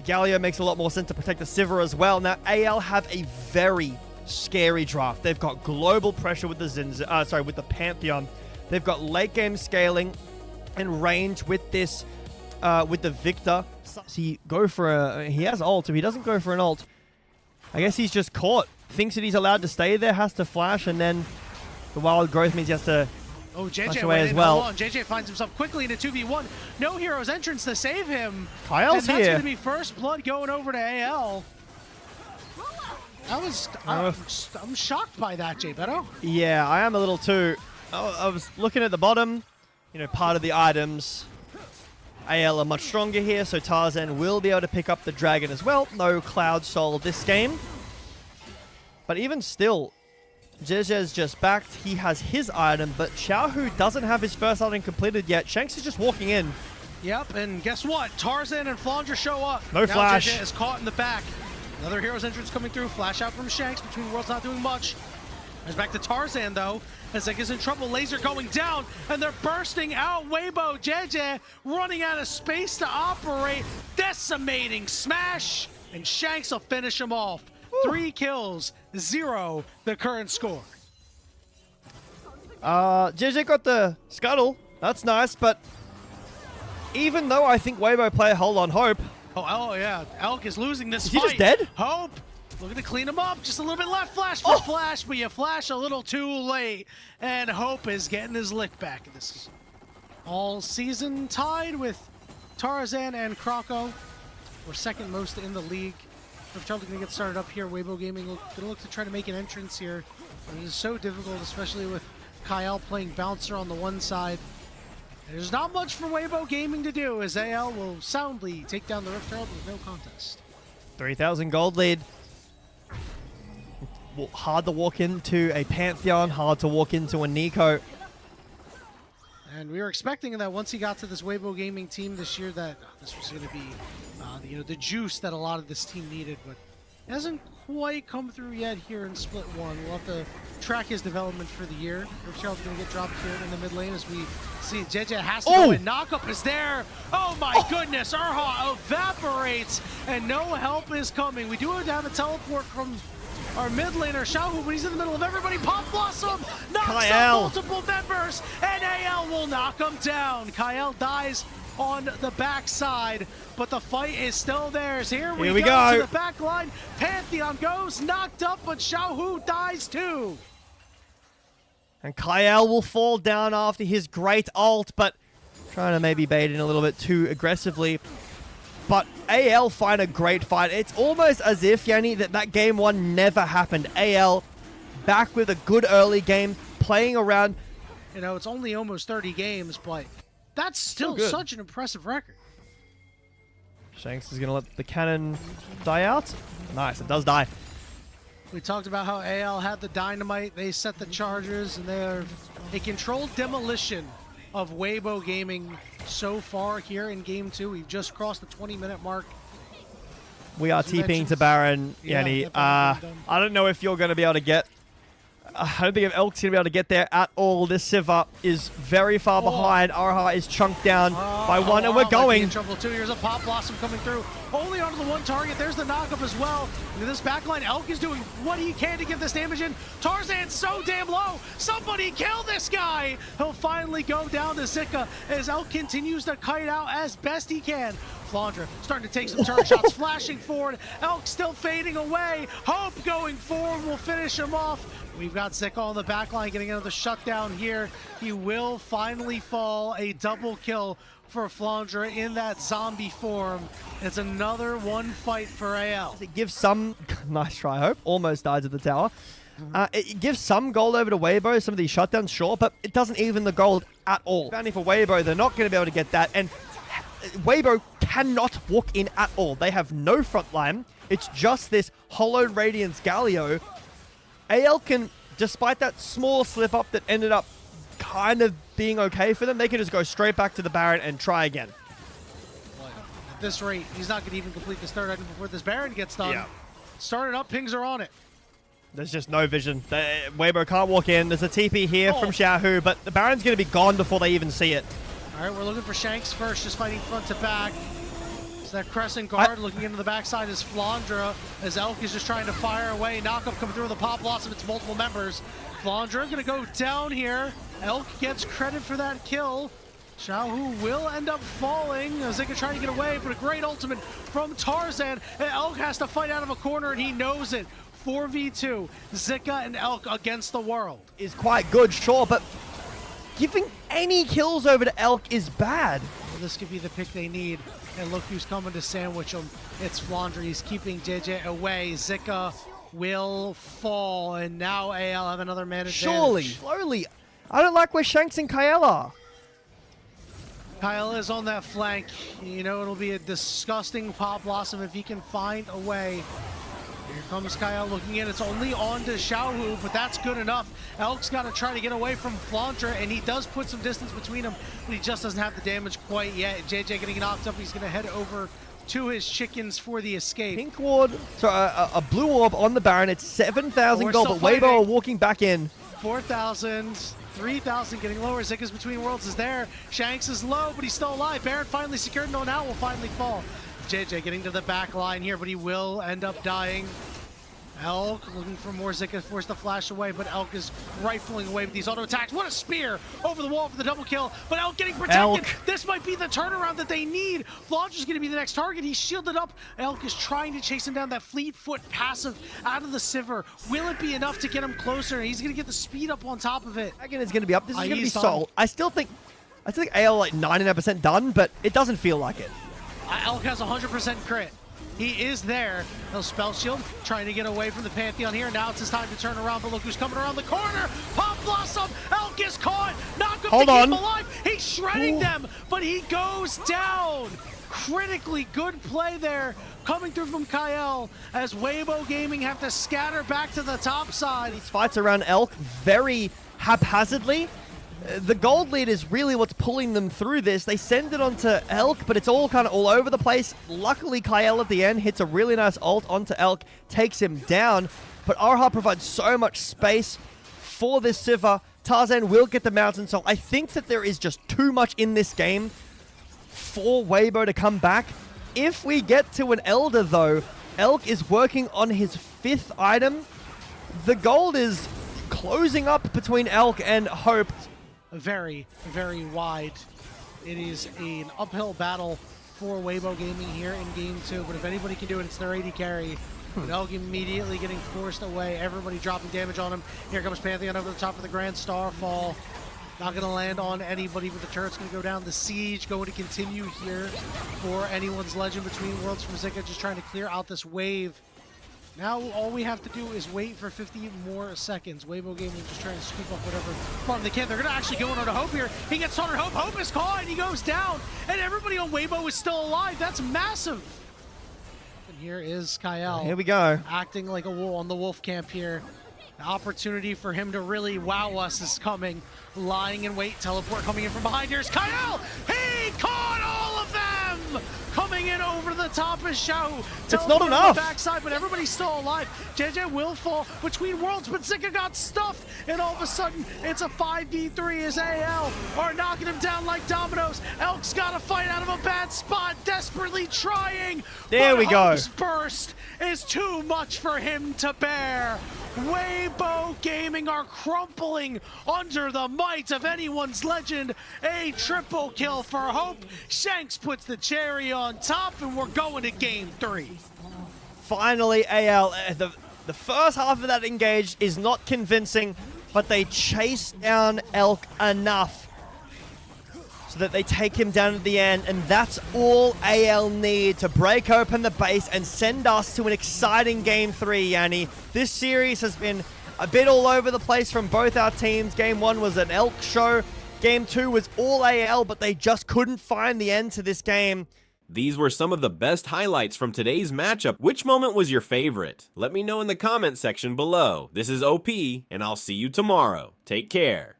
Galio makes a lot more sense to protect the Sivir as well. Now, AL have a very scary draft. They've got global pressure with the with the Pantheon. They've got late game scaling and range with this, with the Victor. So he he has ult. If he doesn't go for an ult, I guess he's just caught. Thinks that he's allowed to stay there, has to flash, and then the wild growth means he has to JJ away as well. JJ finds himself quickly in a 2v1. No hero's entrance to save him. Kyle's and that's here. going to be first blood going over to AL. I'm shocked by that, Jay Beto. Yeah, I am a little too. I was looking at the bottom, part of the items. AL are much stronger here, so Tarzan will be able to pick up the dragon as well. No Cloud Soul this game. But even still, JJ's just backed. He has his item, but Xiaohu doesn't have his first item completed yet. Shanks is just walking in. Yep, and guess what? Tarzan and Flandre show up. No flash. JJ is caught in the back. Another hero's entrance coming through. Flash out from Shanks. Between Worlds not doing much. There's back to Tarzan, though. As Zek is in trouble. Laser going down, and they're bursting out. Weibo, JJ running out of space to operate. Decimating smash, and Shanks will finish him off. 3 kills, 0 the current score. JJ got the scuttle. That's nice, but even though I think Weibo play Hold on Hope. Oh yeah, Elk is losing this fight. Is he just dead? Hope, looking to clean him up. Just a little bit left. Flash for flash, but you flash a little too late. And Hope is getting his lick back. This is all season tied with Tarzan and Kroko. We're second most in the league. If Charlton going to get started up here, Weibo Gaming going to look to try to make an entrance here. It is so difficult, especially with Kyle playing bouncer on the one side. There's not much for Weibo Gaming to do, as AL will soundly take down the Rift Herald with no contest. 3,000 gold lead. Hard to walk into a Pantheon, hard to walk into a Nico. And we were expecting that once he got to this Weibo Gaming team this year, that this was going to be the juice that a lot of this team needed, but it hasn't quite come through yet here in Split 1. We'll have to track his development for the year. Rift Herald's going to get dropped here in the mid lane as we see JJ has to go in. Knockup is there. Oh my goodness, Urha evaporates and no help is coming. We do have a teleport from our mid laner, Xiaohu, but he's in the middle of everybody. Pop Blossom knocks out multiple members, and AL will knock him down. Kyle dies on the backside, but the fight is still theirs. Here we go to the back line. Pantheon goes, knocked up, but Xiaohu dies too. And Kyle will fall down after his great ult, but trying to maybe bait in a little bit too aggressively. But AL find a great fight. It's almost as if, Yanni, that game 1 never happened. AL back with a good early game, playing around. It's only almost 30 games, but that's still such an impressive record. Shanks is going to let the cannon die out. Nice, it does die. We talked about how AL had the dynamite. They set the charges, and they're a controlled demolition of Weibo Gaming so far here in Game 2. We've just crossed the 20-minute mark. We are TPing to Baron, Yanni. I don't know if you're going to be able to get... I don't think if Elk's going to be able to get there at all. This Sivir is very far behind. Arha is chunked down by one, and we're going. In trouble too. Here's a Pop Blossom coming through. Only onto the one target. There's the knockup as well. And this backline, Elk is doing what he can to get this damage in. Tarzan's so damn low. Somebody kill this guy. He'll finally go down to Zika as Elk continues to kite out as best he can. Flandre starting to take some turn shots, flashing forward. Elk still fading away. Hope going forward will finish him off. We've got Zika on the back line getting another shutdown here. He will finally fall. A double kill for Flandre in that zombie form. It's another one fight for AL. It gives some... Nice try, Hope. Almost died at the tower. It gives some gold over to Weibo, some of these shutdowns, sure, but it doesn't even the gold at all. Bounty for Weibo, they're not going to be able to get that, and Weibo cannot walk in at all. They have no front line. It's just this Hollowed Radiance Galio. AL can, despite that small slip up that ended up kind of being okay for them, they can just go straight back to the Baron and try again. At this rate, he's not going to even complete this third item before this Baron gets done. Yeah. Started up, pings are on it. There's just no vision. Weibo can't walk in. There's a TP here from Xiaohu, but the Baron's going to be gone before they even see it. All right, we're looking for Shanks first, just fighting front to back. So that crescent guard looking into the backside is Flandra, as Elk is just trying to fire away. Knockup coming through with a pop loss of its multiple members. Flandra gonna go down here. Elk gets credit for that kill. Xiaohu will end up falling. Zika trying to get away, but a great ultimate from Tarzan. And Elk has to fight out of a corner, and he knows it. 4v2, Zika and Elk against the world. Is quite good, sure, but giving any kills over to Elk is bad. Well, this could be the pick they need. And look who's coming to sandwich him. It's Flandre. He's keeping JJ away. Zika will fall, and now AL have another man advantage. Surely, slowly. I don't like where Shanks and Kael are. Kyle is on that flank. You know, it'll be a disgusting pop blossom if he can find a way. Here comes Kyle looking in. It's only on to Xiaohu, but that's good enough. Elk's got to try to get away from Flandre, and he does put some distance between them, but he just doesn't have the damage quite yet. JJ getting knocked up. He's going to head over to his chickens for the escape. Pink ward, so a blue orb on the Baron. It's 7,000 gold, but Weibo are walking back in. 4,000, 3,000 getting lower. Zika's between worlds is there. Shanks is low, but he's still alive. Baron finally secured. No, now will finally fall. JJ getting to the back line here, but he will end up dying. Elk looking for more. Zika forced to flash away, but Elk is rifling away with these auto attacks. What a spear over the wall for the double kill, but Elk getting protected. Elk. This might be the turnaround that they need. Flandre's going to be the next target. He's shielded up. Elk is trying to chase him down. That fleet foot passive out of the Sivir. Will it be enough to get him closer? He's going to get the speed up on top of it. Dragon is going to be up. This is going to be He's Soul. I still think AL like 99% done, but it doesn't feel like it. Elk has 100% crit. He is there. He'll spell shield, trying to get away from the Pantheon here. Now it's his time to turn around, but look who's coming around the corner. Pop Blossom, Elk is caught. Knock him to keep him alive. He's shredding them, but he goes down. Critically good play there coming through from Kael, as Weibo Gaming have to scatter back to the top side. These fights around Elk very haphazardly. The gold lead is really what's pulling them through this. They send it onto Elk, but it's all kind of all over the place. Luckily, Kael at the end hits a really nice ult onto Elk, takes him down. But Arha provides so much space for this Sivir. Tarzan will get the Mountain Soul. I think that there is just too much in this game for Weibo to come back. If we get to an Elder, though, Elk is working on his 5th item. The gold is closing up between Elk and Hope. Very, very wide. It is an uphill battle for Weibo Gaming here in game 2, but if anybody can do it, it's their AD carry. Elk immediately getting forced away. Everybody dropping damage on him. Here comes Pantheon over the top of the Grand Starfall. Not going to land on anybody, but the turret's going to go down. The siege going to continue here for anyone's legend between worlds from Zika, just trying to clear out this wave. Now all we have to do is wait for 50 more seconds. Weibo Gaming just trying to scoop up whatever farm they can. They're going to actually go on to Hope here. He gets on Hope. Hope is caught and he goes down. And everybody on Weibo is still alive. That's massive. And here is Kael. Here we go. Acting like a wolf on the wolf camp here. The opportunity for him to really wow us is coming. Lying in wait. Teleport coming in from behind. Here's Kael. He caught all of them. Coming in over the top is Xiao. It's not enough. Backside, but everybody's still alive. JJ will fall between worlds, but Zika got stuffed, and all of a sudden it's a 5v3 as AL are knocking him down like dominoes. Elk's got to fight out of a bad spot, desperately trying. There we go. Hope's burst is too much for him to bear. Weibo Gaming are crumpling under the might of anyone's legend. A triple kill for Hope. Shanks puts the cherry on top, and we're going to game 3. Finally, AL, the first half of that engage is not convincing, but they chase down Elk enough so that they take him down at the end, and that's all AL need to break open the base and send us to an exciting game 3, Yanni. This series has been a bit all over the place from both our teams. Game 1 was an Elk show. Game 2 was all AL, but they just couldn't find the end to this game. These were some of the best highlights from today's matchup. Which moment was your favorite? Let me know in the comment section below. This is OP, and I'll see you tomorrow. Take care.